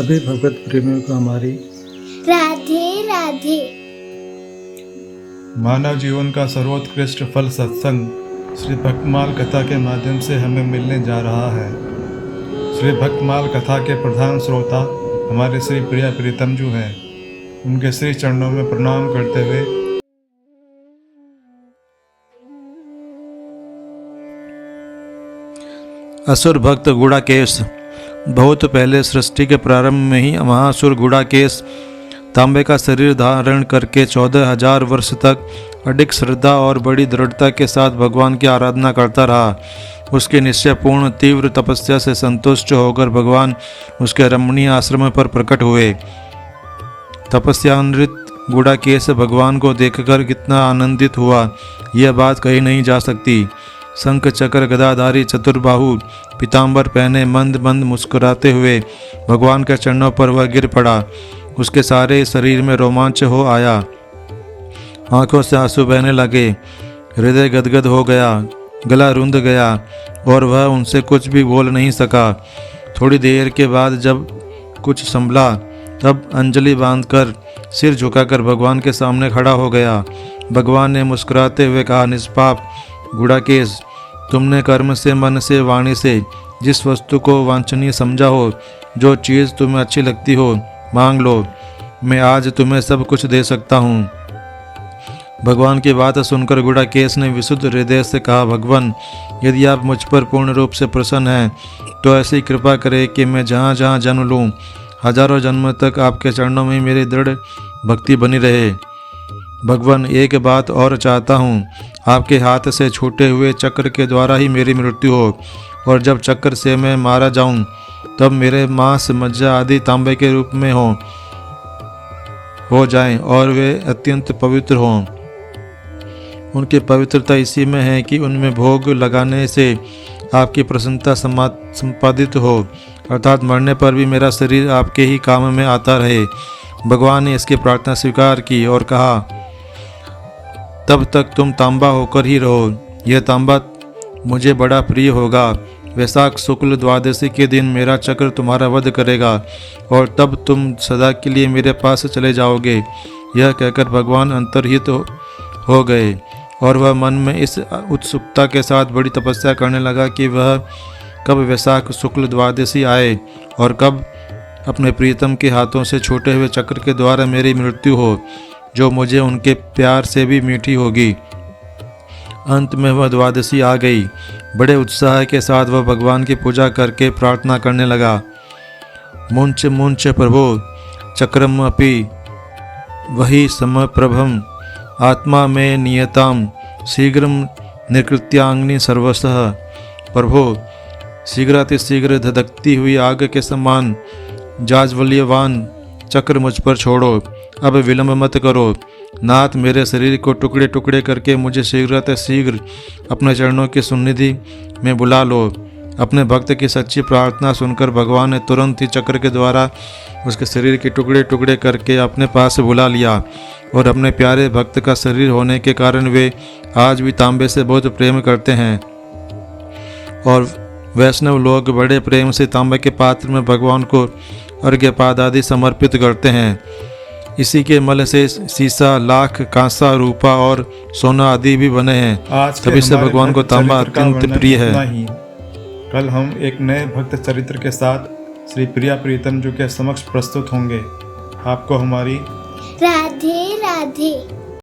सभी भगवत प्रेमियों को हमारी राधे राधे। मानव जीवन का सर्वोत्कृष्ट फल सत्संग श्री भक्तमाल कथा के माध्यम से हमें मिलने जा रहा है। श्री भक्तमाल कथा के प्रधान श्रोता हमारे श्री प्रिया प्रीतम जी हैं। उनके श्री चरणों में प्रणाम करते हुए असुर भक्त गुड़ाकेश। बहुत पहले सृष्टि के प्रारंभ में ही महासुर गुड़ाकेश तांबे का शरीर धारण करके 14,000 वर्ष तक अडिग श्रद्धा और बड़ी दृढ़ता के साथ भगवान की आराधना करता रहा। उसके निश्चयपूर्ण तीव्र तपस्या से संतुष्ट होकर भगवान उसके रमणीय आश्रम पर प्रकट हुए। तपस्यान्वित गुड़ाकेश भगवान को देखकर कितना आनंदित हुआ, यह बात कही नहीं जा सकती। शंख चक्र गदाधारी चतुर्बाहु पीताम्बर पहने मंद मंद मुस्कुराते हुए भगवान के चरणों पर वह गिर पड़ा। उसके सारे शरीर में रोमांच हो आया, आंखों से आंसू बहने लगे, हृदय गदगद हो गया, गला रुंध गया और वह उनसे कुछ भी बोल नहीं सका। थोड़ी देर के बाद जब कुछ संभला तब अंजलि बांधकर सिर झुकाकर भगवान के सामने खड़ा हो गया। भगवान ने मुस्कुराते हुए कहा, निष्पाप गुड़ाकेश, तुमने कर्म से, मन से, वाणी से जिस वस्तु को वांछनीय समझा हो, जो चीज़ तुम्हें अच्छी लगती हो, मांग लो, मैं आज तुम्हें सब कुछ दे सकता हूँ। भगवान की बात सुनकर गुड़ाकेश ने विशुद्ध हृदय से कहा, भगवान, यदि आप मुझ पर पूर्ण रूप से प्रसन्न हैं तो ऐसी कृपा करें कि मैं जहाँ जहाँ जन्म लूँ, हजारों जन्म तक आपके चरणों में मेरी दृढ़ भक्ति बनी रहे। भगवान, एक बात और चाहता हूँ, आपके हाथ से छूटे हुए चक्र के द्वारा ही मेरी मृत्यु हो और जब चक्र से मैं मारा जाऊँ तब मेरे मांस मज्जा आदि तांबे के रूप में हो जाएं और वे अत्यंत पवित्र हों। उनकी पवित्रता इसी में है कि उनमें भोग लगाने से आपकी प्रसन्नता संपादित हो, अर्थात मरने पर भी मेरा शरीर आपके ही काम में आता रहे। भगवान ने इसकी प्रार्थना स्वीकार की और कहा, तब तक तुम तांबा होकर ही रहो, यह तांबा मुझे बड़ा प्रिय होगा। वैशाख शुक्ल द्वादशी के दिन मेरा चक्र तुम्हारा वध करेगा और तब तुम सदा के लिए मेरे पास चले जाओगे। यह कहकर भगवान अंतर्हित हो गए और वह मन में इस उत्सुकता के साथ बड़ी तपस्या करने लगा कि वह कब वैशाख शुक्ल द्वादशी आए और कब अपने प्रीतम के हाथों से छूटे हुए चक्र के द्वारा मेरी मृत्यु हो, जो मुझे उनके प्यार से भी मीठी होगी। अंत में वह द्वादशी आ गई। बड़े उत्साह के साथ वह भगवान की पूजा करके प्रार्थना करने लगा, मुंच मुंच प्रभो चक्रम अपि वही समप्रभम आत्मा में नियताम शीघ्रम निकृत्यांग्नि सर्वशः। प्रभो, शीघ्रातिशीघ्र धधकती हुई आग के समान जाज्वल्यवान चक्र मुझ पर छोड़ो, अब विलंब मत करो। नाथ, मेरे शरीर को टुकड़े टुकड़े करके मुझे शीघ्र अपने चरणों की सुनिधि में बुला लो। अपने भक्त की सच्ची प्रार्थना सुनकर भगवान ने तुरंत ही चक्र के द्वारा उसके शरीर के टुकड़े टुकड़े करके अपने पास बुला लिया और अपने प्यारे भक्त का शरीर होने के कारण वे आज भी तांबे से बहुत प्रेम करते हैं और वैष्णव लोग बड़े प्रेम से तांबे के पात्र में भगवान को अर्घ्यपाद आदि समर्पित करते हैं। इसी के मल से सीसा, लाख, कांसा, रूपा और सोना आदि भी बने हैं। आज तभी से भगवान को तांबा अत्यंत प्रिय है। कल हम एक नए भक्त चरित्र के साथ श्री प्रिया प्रीतम जी के समक्ष प्रस्तुत होंगे। आपको हमारी राधे राधे।